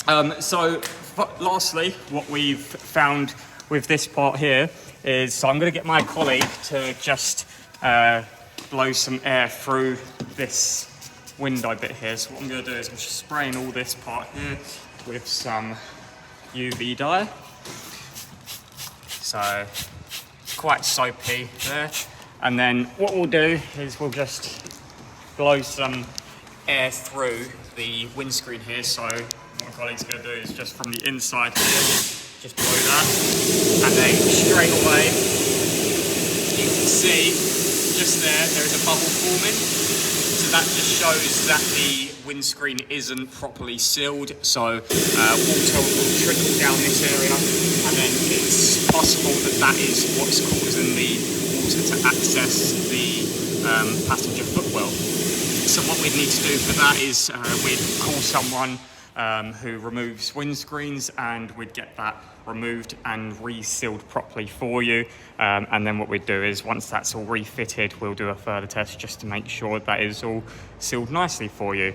Lastly, what we've found with this part here is, so I'm going to get my colleague to just blow some air through this window bit here. So what I'm going to do is I'm just spraying all this part here with some UV dye. So quite soapy there. And then what we'll do is we'll just blow some air through the windscreen here. So what my colleague's going to do is just from the inside here, just blow that. And then straight away, you can see just there is a bubble forming. So that just shows that the windscreen isn't properly sealed. So water will trickle down this area, and then it's possible that that is what's causing the water to access the passenger footwell. So what we'd need to do for that is we'd call someone who removes windscreens, and we'd get that removed and resealed properly for you. And then what we'd do is once that's all refitted, we'll do a further test just to make sure that is all sealed nicely for you.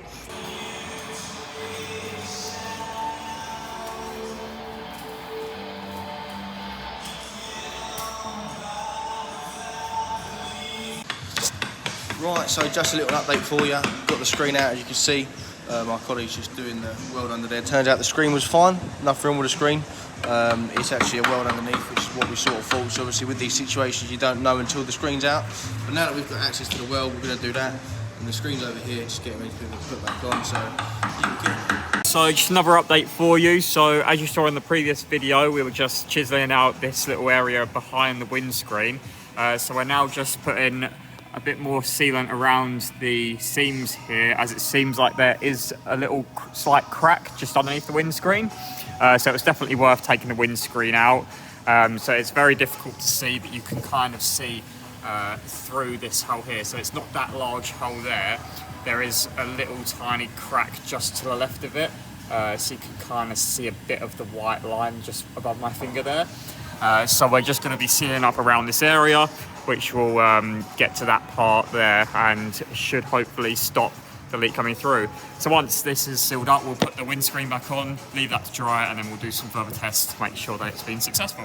Right, so just a little update for you. Got the screen out, as you can see. My colleague's just doing the weld under there. Turns out the screen was fine, nothing wrong with the screen. It's actually a weld underneath, which is what we sort of thought. So obviously with these situations, you don't know until the screen's out. But now that we've got access to the weld, we're going to do that. And the screen's over here, just getting ready to put back on. So just another update for you. So as you saw in the previous video, we were just chiseling out this little area behind the windscreen. So we're now just putting a bit more sealant around the seams here, as it seems like there is a little slight crack just underneath the windscreen. So it's definitely worth taking the windscreen out. So it's very difficult to see, but you can kind of see through this hole here. So it's not that large hole there. There is a little tiny crack just to the left of it. So you can kind of see a bit of the white line just above my finger there. So we're just going to be sealing up around this area, which will get to that part there and should hopefully stop the leak coming through. So once this is sealed up, we'll put the windscreen back on, leave that to dry, and then we'll do some further tests to make sure that it's been successful.